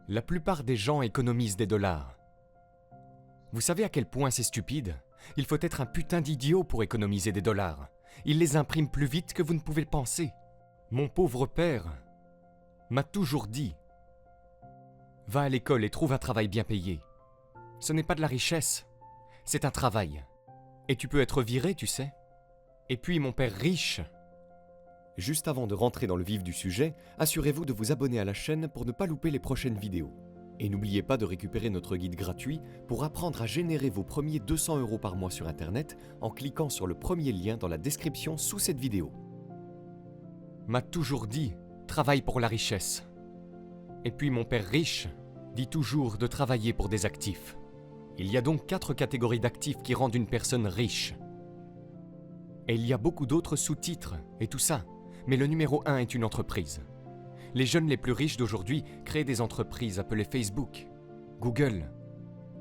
La plupart des gens économisent des dollars. Vous savez à quel point c'est stupide? Il faut être un putain d'idiot pour économiser des dollars. Ils les impriment plus vite que vous ne pouvez le penser. Mon pauvre père m'a toujours dit « Va à l'école et trouve un travail bien payé. Ce n'est pas de la richesse, c'est un travail. Et tu peux être viré, tu sais. » Et puis mon père riche. Juste avant de rentrer dans le vif du sujet, assurez-vous de vous abonner à la chaîne pour ne pas louper les prochaines vidéos. Et n'oubliez pas de récupérer notre guide gratuit pour apprendre à générer vos premiers 200 € par mois sur Internet en cliquant sur le premier lien dans la description sous cette vidéo. M'a toujours dit « Travaille pour la richesse ». Et puis mon père riche dit toujours de travailler pour des actifs. Il y a donc 4 catégories d'actifs qui rendent une personne riche. Et il y a beaucoup d'autres sous-titres et tout ça, mais le numéro 1 est une entreprise. Les jeunes les plus riches d'aujourd'hui créent des entreprises appelées Facebook, Google,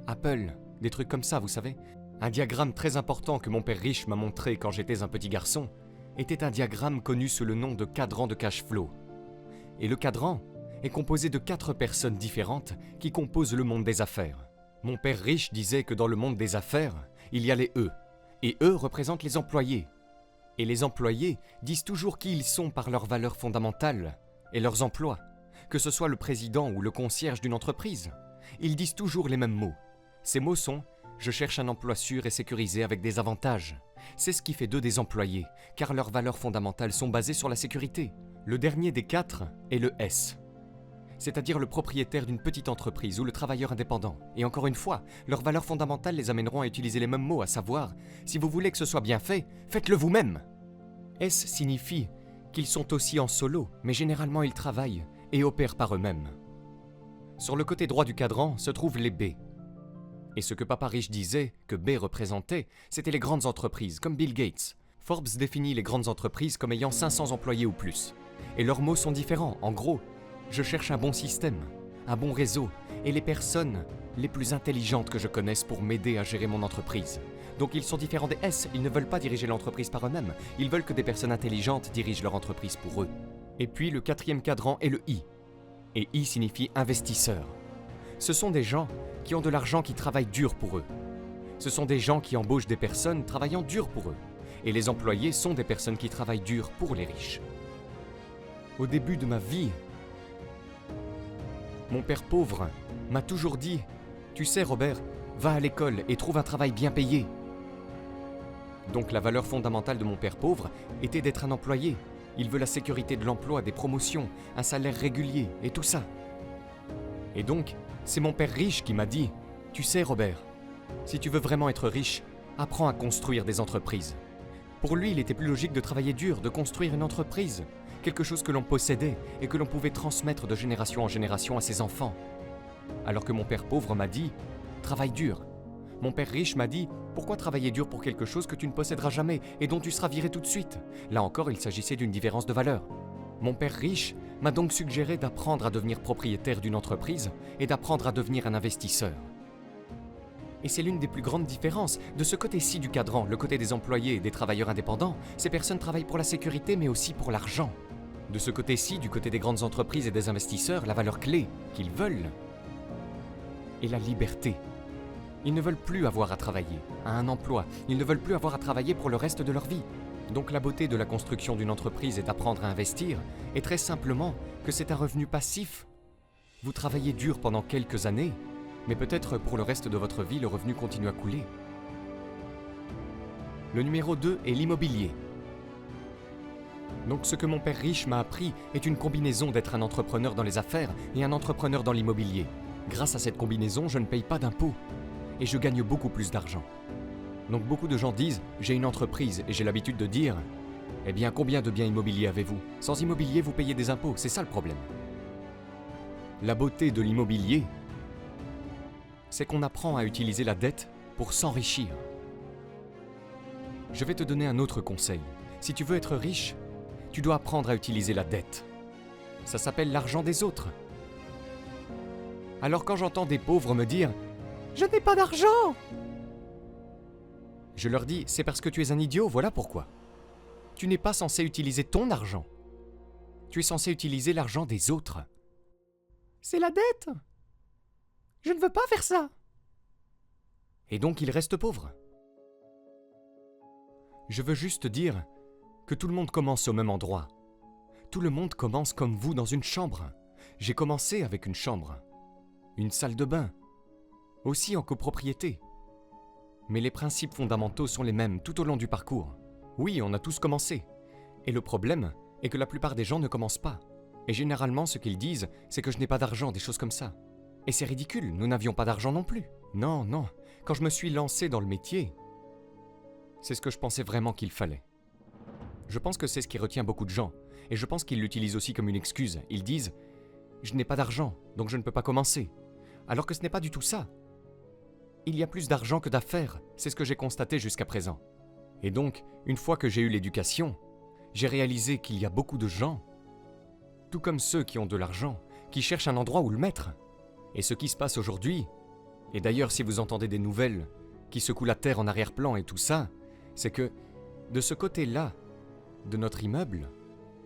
Apple, des trucs comme ça, vous savez. Un diagramme très important que mon père riche m'a montré quand j'étais un petit garçon était un diagramme connu sous le nom de cadran de cash flow. Et le cadran est composé de 4 personnes différentes qui composent le monde des affaires. Mon père riche disait que dans le monde des affaires, il y a les E. Et eux représentent les employés. Et les employés disent toujours qui ils sont par leurs valeurs fondamentales et leurs emplois, que ce soit le président ou le concierge d'une entreprise. Ils disent toujours les mêmes mots. Ces mots sont « Je cherche un emploi sûr et sécurisé avec des avantages ». C'est ce qui fait d'eux des employés, car leurs valeurs fondamentales sont basées sur la sécurité. Le dernier des 4 est le S, c'est-à-dire le propriétaire d'une petite entreprise ou le travailleur indépendant. Et encore une fois, leurs valeurs fondamentales les amèneront à utiliser les mêmes mots, à savoir « Si vous voulez que ce soit bien fait, faites-le vous-même ». S signifie qu'ils sont aussi en solo, mais généralement ils travaillent et opèrent par eux-mêmes. Sur le côté droit du cadran se trouvent les B. Et ce que Papa Riche disait que B représentait, c'était les grandes entreprises, comme Bill Gates. Forbes définit les grandes entreprises comme ayant 500 employés ou plus. Et leurs mots sont différents. En gros, je cherche un bon système, un bon réseau, et les personnes les plus intelligentes que je connaisse pour m'aider à gérer mon entreprise. Donc ils sont différents des S, ils ne veulent pas diriger l'entreprise par eux-mêmes, ils veulent que des personnes intelligentes dirigent leur entreprise pour eux. Et puis le 4e cadran est le I. Et I signifie investisseur. Ce sont des gens qui ont de l'argent qui travaillent dur pour eux. Ce sont des gens qui embauchent des personnes travaillant dur pour eux. Et les employés sont des personnes qui travaillent dur pour les riches. Au début de ma vie, mon père pauvre m'a toujours dit « Tu sais Robert, va à l'école et trouve un travail bien payé. » Donc la valeur fondamentale de mon père pauvre était d'être un employé. Il veut la sécurité de l'emploi, des promotions, un salaire régulier et tout ça. Et donc, c'est mon père riche qui m'a dit « Tu sais Robert, si tu veux vraiment être riche, apprends à construire des entreprises. » Pour lui, il était plus logique de travailler dur, de construire une entreprise, quelque chose que l'on possédait et que l'on pouvait transmettre de génération en génération à ses enfants. Alors que mon père pauvre m'a dit « Travaille dur ». Mon père riche m'a dit « Pourquoi travailler dur pour quelque chose que tu ne posséderas jamais et dont tu seras viré tout de suite ?» Là encore, il s'agissait d'une différence de valeur. Mon père riche m'a donc suggéré d'apprendre à devenir propriétaire d'une entreprise et d'apprendre à devenir un investisseur. Et c'est l'une des plus grandes différences. De ce côté-ci du cadran, le côté des employés et des travailleurs indépendants, ces personnes travaillent pour la sécurité mais aussi pour l'argent. De ce côté-ci, du côté des grandes entreprises et des investisseurs, la valeur clé qu'ils veulent est la liberté. Ils ne veulent plus avoir à travailler, à un emploi. Ils ne veulent plus avoir à travailler pour le reste de leur vie. Donc la beauté de la construction d'une entreprise et d'apprendre à investir est très simplement que c'est un revenu passif. Vous travaillez dur pendant quelques années, mais peut-être pour le reste de votre vie, le revenu continue à couler. Le numéro 2 est l'immobilier. Donc ce que mon père riche m'a appris est une combinaison d'être un entrepreneur dans les affaires et un entrepreneur dans l'immobilier. Grâce à cette combinaison, je ne paye pas d'impôts et je gagne beaucoup plus d'argent. Donc beaucoup de gens disent « j'ai une entreprise » et j'ai l'habitude de dire « eh bien combien de biens immobiliers avez-vous ? Sans immobilier, vous payez des impôts, c'est ça le problème. » La beauté de l'immobilier, c'est qu'on apprend à utiliser la dette pour s'enrichir. Je vais te donner un autre conseil. Si tu veux être riche, tu dois apprendre à utiliser la dette. Ça s'appelle l'argent des autres. Alors quand j'entends des pauvres me dire « je n'ai pas d'argent !» je leur dis « c'est parce que tu es un idiot, voilà pourquoi. Tu n'es pas censé utiliser ton argent. Tu es censé utiliser l'argent des autres. » C'est la dette. Je ne veux pas faire ça. Et donc il reste pauvre. Je veux juste dire que tout le monde commence au même endroit. Tout le monde commence comme vous dans une chambre. J'ai commencé avec une chambre, une salle de bain, aussi en copropriété. Mais les principes fondamentaux sont les mêmes tout au long du parcours. Oui, on a tous commencé. Et le problème est que la plupart des gens ne commencent pas. Et généralement, ce qu'ils disent, c'est que je n'ai pas d'argent, des choses comme ça. Et c'est ridicule, nous n'avions pas d'argent non plus. Non, non, quand je me suis lancé dans le métier, c'est ce que je pensais vraiment qu'il fallait. Je pense que c'est ce qui retient beaucoup de gens. Et je pense qu'ils l'utilisent aussi comme une excuse. Ils disent « Je n'ai pas d'argent, donc je ne peux pas commencer. » Alors que ce n'est pas du tout ça. Il y a plus d'argent que d'affaires, c'est ce que j'ai constaté jusqu'à présent. Et donc, une fois que j'ai eu l'éducation, j'ai réalisé qu'il y a beaucoup de gens, tout comme ceux qui ont de l'argent, qui cherchent un endroit où le mettre. Et ce qui se passe aujourd'hui, et d'ailleurs si vous entendez des nouvelles qui secouent la terre en arrière-plan et tout ça, c'est que, de ce côté-là, de notre immeuble,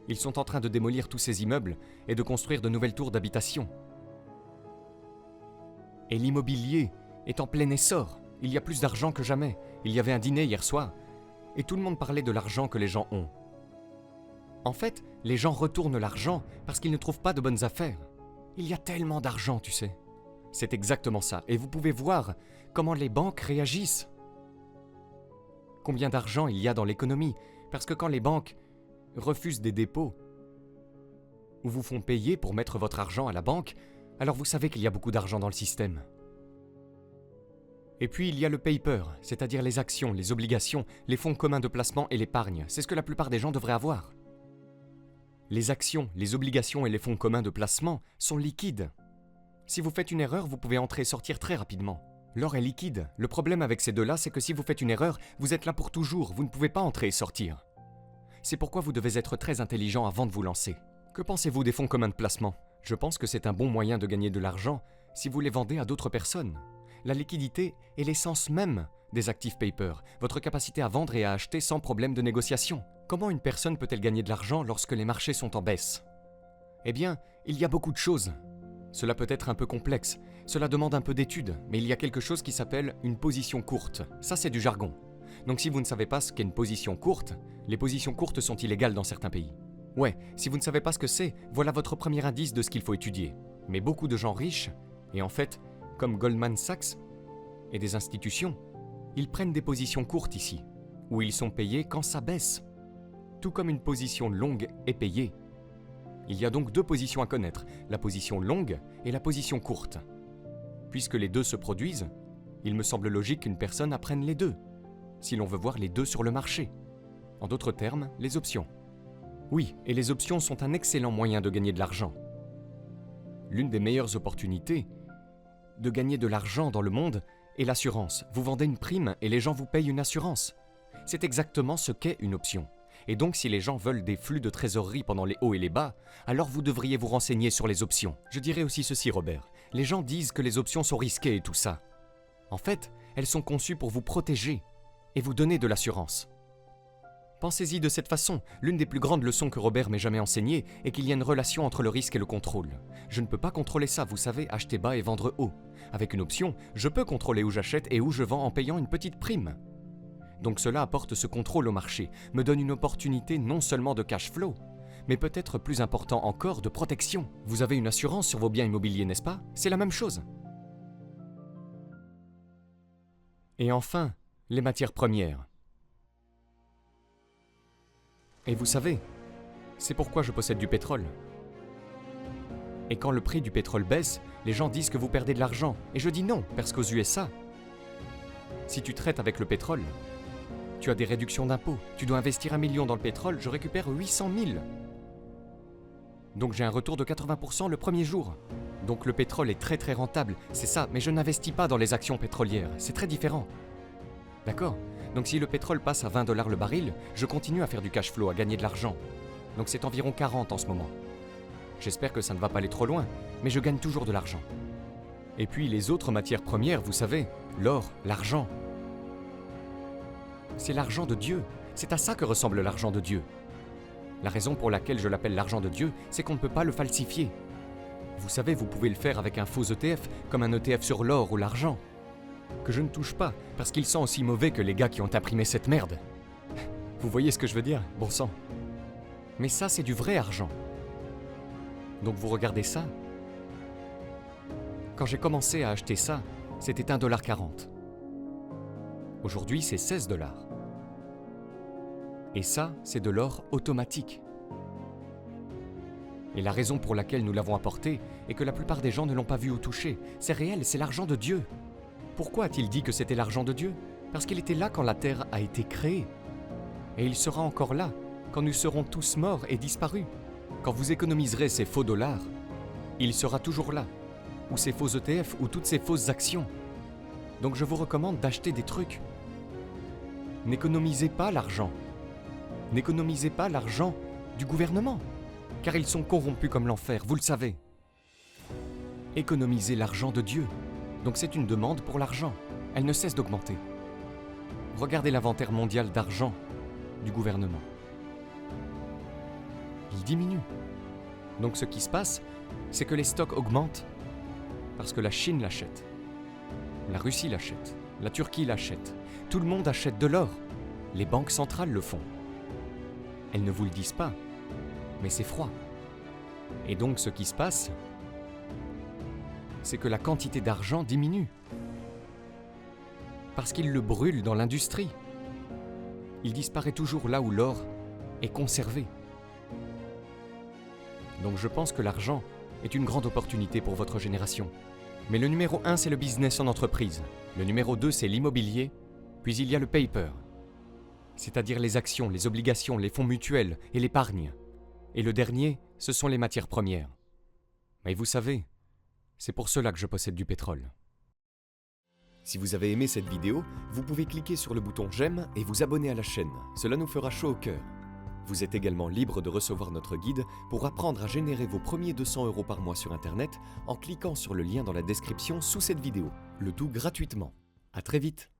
ils sont en train de démolir tous ces immeubles et de construire de nouvelles tours d'habitation. Et l'immobilier est en plein essor. Il y a plus d'argent que jamais. Il y avait un dîner hier soir, et tout le monde parlait de l'argent que les gens ont. En fait, les gens retournent l'argent parce qu'ils ne trouvent pas de bonnes affaires. Il y a tellement d'argent, tu sais. C'est exactement ça. Et vous pouvez voir comment les banques réagissent. Combien d'argent il y a dans l'économie. Parce que quand les banques refusent des dépôts ou vous font payer pour mettre votre argent à la banque, alors vous savez qu'il y a beaucoup d'argent dans le système. Et puis il y a le paper, c'est-à-dire les actions, les obligations, les fonds communs de placement et l'épargne. C'est ce que la plupart des gens devraient avoir. Les actions, les obligations et les fonds communs de placement sont liquides. Si vous faites une erreur, vous pouvez entrer et sortir très rapidement. L'or est liquide. Le problème avec ces deux-là, c'est que si vous faites une erreur, vous êtes là pour toujours, vous ne pouvez pas entrer et sortir. C'est pourquoi vous devez être très intelligent avant de vous lancer. Que pensez-vous des fonds communs de placement ? Je pense que c'est un bon moyen de gagner de l'argent si vous les vendez à d'autres personnes. La liquidité est l'essence même des actifs paper, votre capacité à vendre et à acheter sans problème de négociation. Comment une personne peut-elle gagner de l'argent lorsque les marchés sont en baisse ? Eh bien, il y a beaucoup de choses. Cela peut être un peu complexe, cela demande un peu d'études, mais il y a quelque chose qui s'appelle une position courte. Ça, c'est du jargon. Donc si vous ne savez pas ce qu'est une position courte, les positions courtes sont illégales dans certains pays. Ouais, si vous ne savez pas ce que c'est, voilà votre premier indice de ce qu'il faut étudier. Mais beaucoup de gens riches, et en fait, comme Goldman Sachs et des institutions, ils prennent des positions courtes ici, où ils sont payés quand ça baisse. Tout comme une position longue est payée. Il y a donc deux positions à connaître, la position longue et la position courte. Puisque les deux se produisent, il me semble logique qu'une personne apprenne les deux, si l'on veut voir les deux sur le marché. En d'autres termes, les options. Oui, et les options sont un excellent moyen de gagner de l'argent. L'une des meilleures opportunités de gagner de l'argent dans le monde est l'assurance. Vous vendez une prime et les gens vous payent une assurance. C'est exactement ce qu'est une option. Et donc si les gens veulent des flux de trésorerie pendant les hauts et les bas, alors vous devriez vous renseigner sur les options. Je dirais aussi ceci, Robert. Les gens disent que les options sont risquées et tout ça. En fait, elles sont conçues pour vous protéger et vous donner de l'assurance. Pensez-y de cette façon. L'une des plus grandes leçons que Robert m'ait jamais enseignées est qu'il y a une relation entre le risque et le contrôle. Je ne peux pas contrôler ça, vous savez, acheter bas et vendre haut. Avec une option, je peux contrôler où j'achète et où je vends en payant une petite prime. Donc cela apporte ce contrôle au marché, me donne une opportunité non seulement de cash flow, mais peut-être plus important encore de protection. Vous avez une assurance sur vos biens immobiliers, n'est-ce pas ? C'est la même chose. Et enfin, les matières premières. Et vous savez, c'est pourquoi je possède du pétrole. Et quand le prix du pétrole baisse, les gens disent que vous perdez de l'argent. Et je dis non, parce qu'aux USA, si tu traites avec le pétrole, tu as des réductions d'impôts. Tu dois investir 1 million dans le pétrole, je récupère 800 000. Donc j'ai un retour de 80% le premier jour. Donc le pétrole est très rentable, c'est ça, mais je n'investis pas dans les actions pétrolières, c'est très différent. D'accord ? Donc si le pétrole passe à 20 $ le baril, je continue à faire du cash flow, à gagner de l'argent. Donc c'est environ 40 en ce moment. J'espère que ça ne va pas aller trop loin, mais je gagne toujours de l'argent. Et puis les autres matières premières, vous savez, l'or, l'argent. C'est l'argent de Dieu. C'est à ça que ressemble l'argent de Dieu. La raison pour laquelle je l'appelle l'argent de Dieu, c'est qu'on ne peut pas le falsifier. Vous savez, vous pouvez le faire avec un faux ETF, comme un ETF sur l'or ou l'argent. Que je ne touche pas, parce qu'ils sont aussi mauvais que les gars qui ont imprimé cette merde. Vous voyez ce que je veux dire? Bon sang. Mais ça, c'est du vrai argent. Donc vous regardez ça. Quand j'ai commencé à acheter ça, c'était 1,40 $. Aujourd'hui, c'est 16 $. Et ça, c'est de l'or automatique. Et la raison pour laquelle nous l'avons apporté est que la plupart des gens ne l'ont pas vu ou touché. C'est réel, c'est l'argent de Dieu. Pourquoi a-t-il dit que c'était l'argent de Dieu? Parce qu'il était là quand la terre a été créée. Et il sera encore là quand nous serons tous morts et disparus. Quand vous économiserez ces faux dollars, il sera toujours là. Ou ces faux ETF ou toutes ces fausses actions. Donc je vous recommande d'acheter des trucs. N'économisez pas l'argent. N'économisez pas l'argent du gouvernement. Car ils sont corrompus comme l'enfer, vous le savez. Économisez l'argent de Dieu. Donc c'est une demande pour l'argent. Elle ne cesse d'augmenter. Regardez l'inventaire mondial d'argent du gouvernement. Il diminue. Donc ce qui se passe, c'est que les stocks augmentent parce que la Chine l'achète. La Russie l'achète. La Turquie l'achète. Tout le monde achète de l'or. Les banques centrales le font. Elles ne vous le disent pas, mais c'est froid. Et donc ce qui se passe, c'est que la quantité d'argent diminue. Parce qu'ils le brûlent dans l'industrie. Il disparaît toujours là où l'or est conservé. Donc je pense que l'argent est une grande opportunité pour votre génération. Mais le numéro 1, c'est le business en entreprise. Le numéro 2, c'est l'immobilier. Puis il y a le paper, c'est-à-dire les actions, les obligations, les fonds mutuels et l'épargne. Et le dernier, ce sont les matières premières. Mais vous savez, c'est pour cela que je possède du pétrole. Si vous avez aimé cette vidéo, vous pouvez cliquer sur le bouton j'aime et vous abonner à la chaîne. Cela nous fera chaud au cœur. Vous êtes également libre de recevoir notre guide pour apprendre à générer vos premiers 200 € par mois sur Internet en cliquant sur le lien dans la description sous cette vidéo. Le tout gratuitement. À très vite.